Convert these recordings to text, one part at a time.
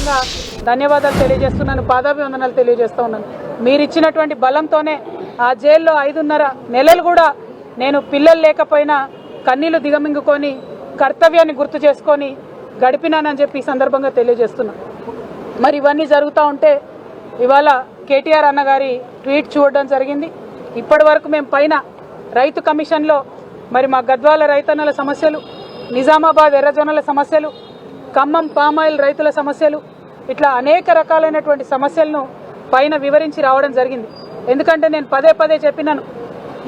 హృదయపూర్వకంగా ధన్యవాదాలు తెలియజేస్తున్నాను, పాదాభివందనాలు తెలియజేస్తూ ఉన్నాను. మీరు ఇచ్చినటువంటి బలంతోనే ఆ జైల్లో 5.5 నెలలు కూడా నేను పిల్లలు లేకపోయినా కన్నీళ్లు దిగమింగుకొని కర్తవ్యాన్ని గుర్తు చేసుకొని గడిపినానని చెప్పి ఈ సందర్భంగా తెలియజేస్తున్నాను. మరి ఇవన్నీ జరుగుతూ ఉంటే ఇవాళ కేటీఆర్ అన్నగారి ట్వీట్ చూడడం జరిగింది. ఇప్పటి వరకు మేము పైన రైతు కమిషన్లో మరి మా గద్వాల రైతన్నల సమస్యలు, నిజామాబాద్ ఎర్రజొన్నల సమస్యలు, ఖమ్మం పామాయిల్ రైతుల సమస్యలు, ఇట్లా అనేక రకాలైనటువంటి సమస్యలను పైన వివరించి రావడం జరిగింది. ఎందుకంటే నేను పదే పదే చెప్పినాను,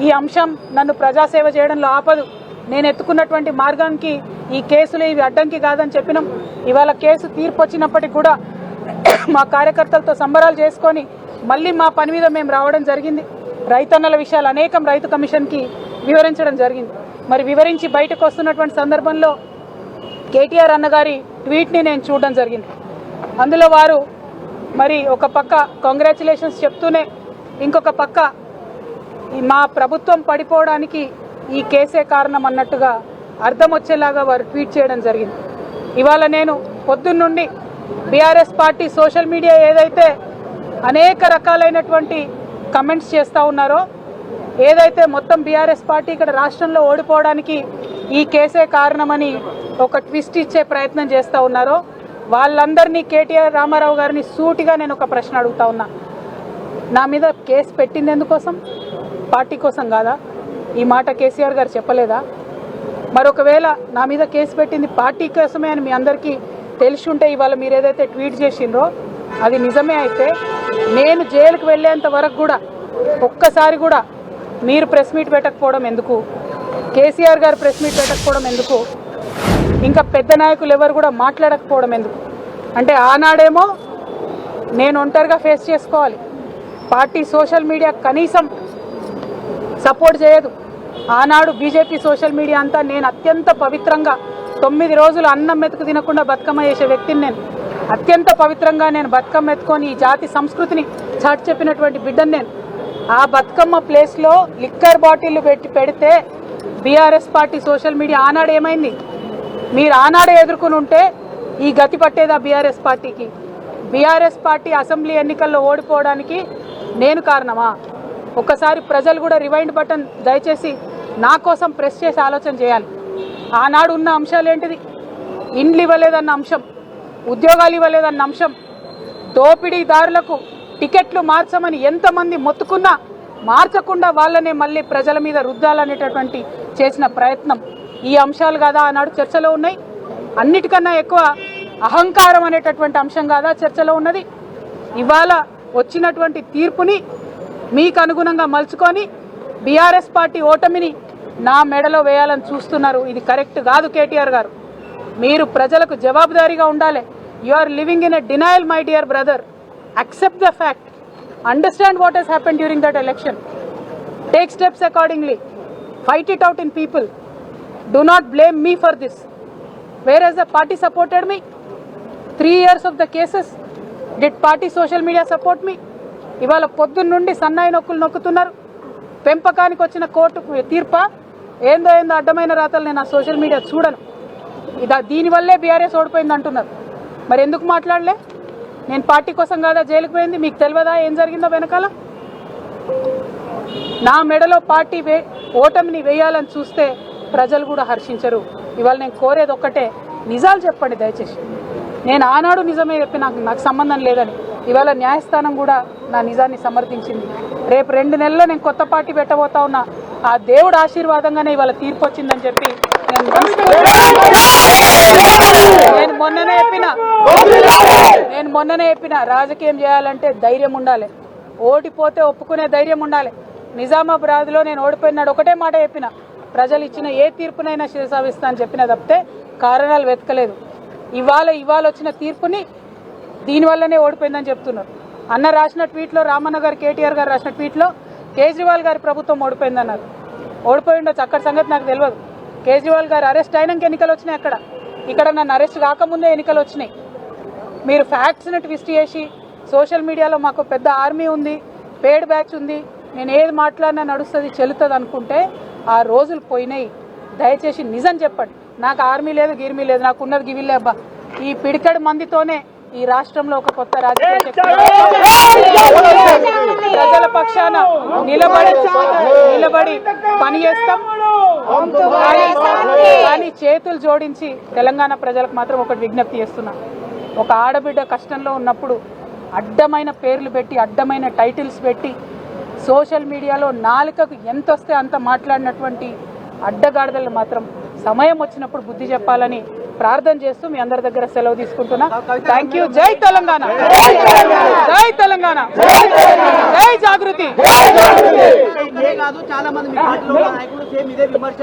ఈ అంశం నన్ను ప్రజాసేవ చేయడంలో ఆపదు, నేను ఎత్తుకున్నటువంటి మార్గానికి ఈ కేసులు ఇవి అడ్డంకి కాదని చెప్పినాం. ఇవాళ కేసు తీర్పు వచ్చినప్పటికి కూడా మా కార్యకర్తలతో సంబరాలు చేసుకొని మళ్ళీ మా పని మీద మేము రావడం జరిగింది. రైతన్నల విషయాలు అనేకం రైతు కమిషన్కి వివరించడం జరిగింది. మరి వివరించి బయటకు వస్తున్నటువంటి సందర్భంలో కేటీఆర్ అన్నగారి ట్వీట్ని నేను చూడడం జరిగింది. అందులో వారు మరి ఒక పక్క కంగ్రాచులేషన్స్ చెప్తూనే ఇంకొక పక్క మా ప్రభుత్వం పడిపోవడానికి ఈ కేసే కారణం అన్నట్టుగా అర్థం వచ్చేలాగా వారు ట్వీట్ చేయడం జరిగింది. ఇవాళ నేను పొద్దున్నుండి బీఆర్ఎస్ పార్టీ సోషల్ మీడియా ఏదైతే అనేక రకాలైనటువంటి కమెంట్స్ చేస్తూ ఉన్నారో, ఏదైతే మొత్తం బీఆర్ఎస్ పార్టీ ఇక్కడ రాష్ట్రంలో ఓడిపోవడానికి ఈ కేసే కారణమని ఒక ట్విస్ట్ ఇచ్చే ప్రయత్నం చేస్తూ ఉన్నారో, వాళ్ళందరినీ కేటీఆర్ రామారావు గారిని సూటిగా నేను ఒక ప్రశ్న అడుగుతా ఉన్నా. నా మీద కేసు పెట్టింది ఎందుకోసం? పార్టీ కోసం కాదా? ఈ మాట కేసీఆర్ గారు చెప్పలేదా? మరొకవేళ నా మీద కేసు పెట్టింది పార్టీ కోసమే అని మీ అందరికీ తెలిసి ఉంటే ఇవాళ మీరు ఏదైతే ట్వీట్ చేసిండ్రో అది నిజమే అయితే నేను జైలుకు వెళ్ళేంత వరకు కూడా ఒక్కసారి కూడా మీరు ప్రెస్ మీట్ పెట్టకపోవడం ఎందుకు? కేసీఆర్ గారు ప్రెస్ మీట్ పెట్టకపోవడం ఎందుకు? ఇంకా పెద్ద నాయకులు ఎవరు కూడా మాట్లాడకపోవడం ఎందుకు? అంటే ఆనాడేమో నేను ఒంటరిగా ఫేస్ చేసుకోవాలి, పార్టీ సోషల్ మీడియా కనీసం సపోర్ట్ చేయదు. ఆనాడు బీజేపీ సోషల్ మీడియా అంతా నేను అత్యంత పవిత్రంగా 9 రోజులు అన్నం మెతుకు తినకుండా బతుకమ్మ చేసే వ్యక్తిని నేను. అత్యంత పవిత్రంగా నేను బతుకమ్మ ఎత్తుకొని ఈ జాతి సంస్కృతిని చాటి చెప్పినటువంటి బిడ్డను నేను. ఆ బతుకమ్మ ప్లేస్లో లిక్కర్ బాటిళ్లు పెడితే బీఆర్ఎస్ పార్టీ సోషల్ మీడియా ఆనాడు ఏమైంది? మీరు ఆనాడే ఎదుర్కొని ఉంటే ఈ గతి పట్టేదా బీఆర్ఎస్ పార్టీకి? బీఆర్ఎస్ పార్టీ అసెంబ్లీ ఎన్నికల్లో ఓడిపోవడానికి నేను కారణమా? ఒక్కసారి ప్రజలు కూడా రివైండ్ బటన్ దయచేసి నా కోసం ప్రెస్ చేసి ఆలోచన చేయాలి. ఆనాడు ఉన్న అంశాలు ఏంటిది? ఇండ్లు ఇవ్వలేదన్న అంశం, ఉద్యోగాలు ఇవ్వలేదన్న అంశం, దోపిడీదారులకు టికెట్లు మార్చమని ఎంతమంది మొత్తుకున్నా మార్చకుండా వాళ్ళనే మళ్ళీ ప్రజల మీద రుద్దాలనేటటువంటి చేసిన ప్రయత్నం, ఈ అంశాలు కాదా ఆనాడు చర్చలో ఉన్నాయి? అన్నిటికన్నా ఎక్కువ అహంకారం అనేటటువంటి అంశం కాదా చర్చలో ఉన్నది? ఇవాళ వచ్చినటువంటి తీర్పుని మీకు అనుగుణంగా మలుచుకొని బీఆర్ఎస్ పార్టీ ఓటమిని నా మెడలో వేయాలని చూస్తున్నారు. ఇది కరెక్ట్ కాదు కేటీఆర్ గారు. మీరు ప్రజలకు జవాబుదారీగా ఉండాలి. You are living in a denial my dear brother. accept the fact, understand what has happened during that election, take steps accordingly, fight it out in people, do not blame me for this. Whereas the party supported me 3 years of the cases, did party social media support me? ఇవాళ పొద్దున్న నుండి సన్నాయి నొక్కులు నొక్కుతున్నారు. పెంపకానికి వచ్చిన court తీర్ప ఏందో అడ్డమైన రాతలు నేను ఆ సోషల్ మీడియా చూడను. దీనివల్లే బీఆర్ఎస్ ఓడిపోయింది అంటున్నారు. మరి ఎందుకు మాట్లాడలే? నేను పార్టీ కోసం కాదా జైలుకు పోయింది? మీకు తెలియదా ఏం జరిగిందో వెనకాల? నా మెడలో పార్టీ ఓటమిని వేయాలని చూస్తే ప్రజలు కూడా హర్షించరు. ఇవాళ నేను కోరేది ఒక్కటే, నిజాలు చెప్పండి దయచేసి. నేను ఆనాడు నిజమే చెప్పి నాకు సంబంధం లేదని ఇవాళ న్యాయస్థానం కూడా నా నిజాన్ని సమర్థించింది. రేపు 2 నెలల్లో నేను కొత్త పార్టీ పెట్టబోతా ఉన్నా. ఆ దేవుడు ఆశీర్వాదంగానే ఇవాళ తీర్పు వచ్చిందని చెప్పి నేను మొన్ననే చెప్పిన రాజకీయం చేయాలంటే ధైర్యం ఉండాలి, ఓడిపోతే ఒప్పుకునే ధైర్యం ఉండాలి. నిజామాబాద్లో నేను ఓడిపోయినాడు ఒకటే మాట చెప్పిన, ప్రజలు ఇచ్చిన ఏ తీర్పునైనా శిరసావిస్తా అని చెప్పిన తప్పితే కారణాలు వెతకలేదు. ఇవాళ వచ్చిన తీర్పుని దీనివల్లనే ఓడిపోయిందని చెప్తున్నారు. అన్న రాసిన ట్వీట్లో, రామన్న గారు కేటీఆర్ గారు రాసిన ట్వీట్లో కేజ్రీవాల్ గారి ప్రభుత్వం ఓడిపోయిందన్నారు. ఓడిపోయి ఉండొచ్చు, అక్కడ సంగతి నాకు తెలియదు. కేజ్రీవాల్ గారు అరెస్ట్ అయినాక ఎన్నికలు వచ్చినాయి. ఇక్కడ నన్ను అరెస్ట్ కాకముందే ఎన్నికలు వచ్చినాయి. మీరు ఫ్యాక్ట్స్ని ట్విస్ట్ చేసి సోషల్ మీడియాలో మాకు పెద్ద ఆర్మీ ఉంది, పేడ్ బ్యాచ్ ఉంది, నేను ఏది మాట్లాడినా నడుస్తుంది చెల్లుతుంది అనుకుంటే ఆ రోజులు పోయినాయి. దయచేసి నిజం చెప్పండి. నాకు ఆర్మీ లేదు, గిర్మీ లేదు, నాకు ఉన్నది గివిల్లే అబ్బా. ఈ పిడికడి మందితోనే ఈ రాష్ట్రంలో ఒక కొత్త రాజకీయ శక్తి ప్రజల పక్షాన నిలబడి పని చేస్తాం. కానీ చేతులు జోడించి తెలంగాణ ప్రజలకు మాత్రం ఒకటి విజ్ఞప్తి చేస్తున్నా. ఒక ఆడబిడ్డ కష్టంలో ఉన్నప్పుడు అడ్డమైన పేర్లు పెట్టి అడ్డమైన టైటిల్స్ పెట్టి సోషల్ మీడియాలో నాలుకకు ఎంత వస్తే అంత మాట్లాడినటువంటి అడ్డగాడిదలు మాత్రం సమయం వచ్చినప్పుడు బుద్ధి చెప్పాలని ప్రార్థన చేస్తూ మీ అందరి దగ్గర సెలవు తీసుకుంటున్నా. Thank you. జై తెలంగాణ, జై తెలంగాణ, జై జాగృతి. చాలా మంది మీ పార్టీలో నాయకులు సేమ్ ఇదే విమర్శ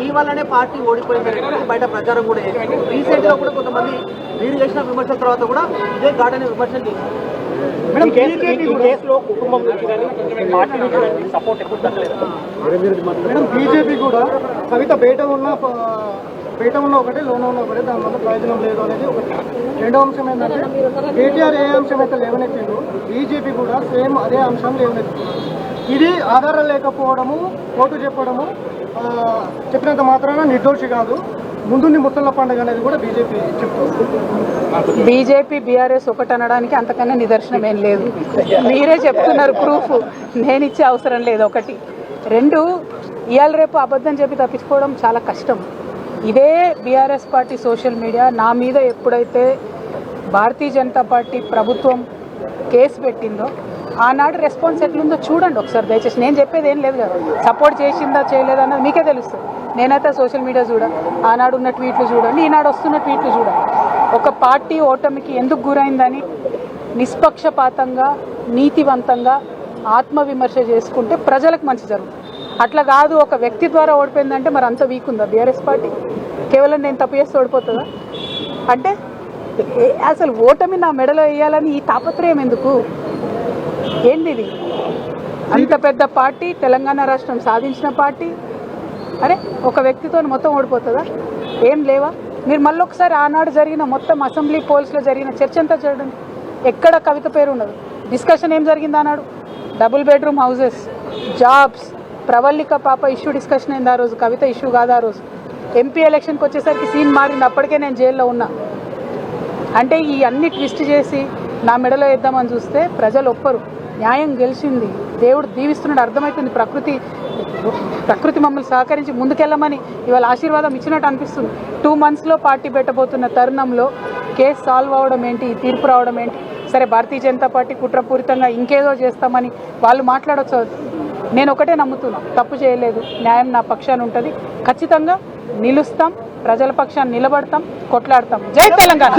మీ వల్లనే పార్టీ ఓడిపోయింది బయట ప్రచారం కూడా రీసెంట్ గా కూడా కొంతమంది మీరు చేసిన విమర్శల తర్వాత కూడా ఇదే ఘాటైన విమర్శలు చేశారు. బీజేపీ కూడా కవిత బయట ఉన్న ఒకటి లోన ఉన్న ఒకటి దానివల్ల ప్రయోజనం లేదు అనేది ఒకటి. రెండో అంశం ఏంటంటే కేటీఆర్ ఏ అంశం అయితే లేవనెత్తిందో బీజేపీ కూడా సేమ్ అదే అంశం లేవనెత్తింది. ఇది ఆధారం లేకపోవడము, కోర్టు చెప్పడము చెప్పినంత మాత్రాన నిర్దోషి కాదు, ముందుంది ముసళ్ళ పండుగ అనేది కూడా బీజేపీ చెప్తుంది. బీజేపీ బీఆర్ఎస్ ఒకటి అనడానికి అంతకన్నా నిదర్శనం ఏం లేదు. మీరే చెప్తున్నారు, ప్రూఫ్ నేను ఇచ్చే అవసరం లేదు. ఒకటి. రెండు, ఇవాళ రేపు అబద్ధం చెప్పి తప్పించుకోవడం చాలా కష్టం. ఇదే బీఆర్ఎస్ పార్టీ సోషల్ మీడియా నా మీద ఎప్పుడైతే భారతీయ జనతా పార్టీ ప్రభుత్వం కేసు పెట్టిందో ఆనాడు రెస్పాన్స్ ఎట్లుందో చూడండి ఒకసారి దయచేసి. నేను చెప్పేది ఏం లేదు కదా, సపోర్ట్ చేసిందా చేయలేదా అన్నది మీకే తెలుస్తుంది. నేనైతే సోషల్ మీడియా చూడండి, ఆనాడు ఉన్న ట్వీట్లు చూడండి, ఈనాడు వస్తున్న ట్వీట్లు చూడండి. ఒక పార్టీ ఓటమికి ఎందుకు గురైందని నిష్పక్షపాతంగా నీతివంతంగా ఆత్మవిమర్శ చేసుకుంటే ప్రజలకు మంచి జరుగుతుంది. అట్లా కాదు ఒక వ్యక్తి ద్వారా ఓడిపోయిందంటే మరి అంత వీక్ ఉందా బీఆర్ఎస్ పార్టీ? కేవలం నేను తప్పు చేస్తే ఓడిపోతుందా? అంటే అసలు ఓటమి నా మెడలో వేయాలని ఈ తాపత్రయం ఎందుకు? ఏంది ఇది? అంత పెద్ద పార్టీ, తెలంగాణ రాష్ట్రం సాధించిన పార్టీ, అరే ఒక వ్యక్తితో మొత్తం ఓడిపోతుందా? ఏం లేవా? మీరు మళ్ళీ ఒకసారి ఆనాడు జరిగిన మొత్తం అసెంబ్లీ పోల్స్లో జరిగిన చర్చ అంతా చూడండి. ఎక్కడ కవిత పేరు ఉండదు. డిస్కషన్ ఏం జరిగింది ఆనాడు? Double bedroom houses, jobs, Pravallika పాప ఇష్యూ డిస్కషన్ అయింది ఆ రోజు. కవిత ఇష్యూ కాదు ఆ రోజు. ఎంపీ ఎలక్షన్కి వచ్చేసరికి సీన్ మారింది. అప్పటికే నేను జైల్లో ఉన్నా. అంటే ఈ అన్ని ట్విస్ట్ చేసి నా మెడలో వేద్దామని చూస్తే ప్రజలు ఒప్పరు. న్యాయం గెలిచింది, దేవుడు దీవిస్తున్నాడు, అర్థమవుతుంది. ప్రకృతి మమ్మల్ని సహకరించి ముందుకెళ్ళమని ఇవాళ ఆశీర్వాదం ఇచ్చినట్టు అనిపిస్తుంది. 2 monthsలో పార్టీ పెట్టబోతున్న తరుణంలో కేసు సాల్వ్ అవడం ఏంటి, తీర్పు రావడం ఏంటి? సరే భారతీయ జనతా పార్టీ కుట్రపూరితంగా ఇంకేదో చేస్తామని వాళ్ళు మాట్లాడవచ్చు. నేను ఒకటే నమ్ముతున్నా, తప్పు చేయలేదు, న్యాయం నా పక్షాన ఉంటుంది. ఖచ్చితంగా నిలుస్తాం, ప్రజల పక్షాన్ని నిలబడతాం, కొట్లాడతాం. జై తెలంగాణ.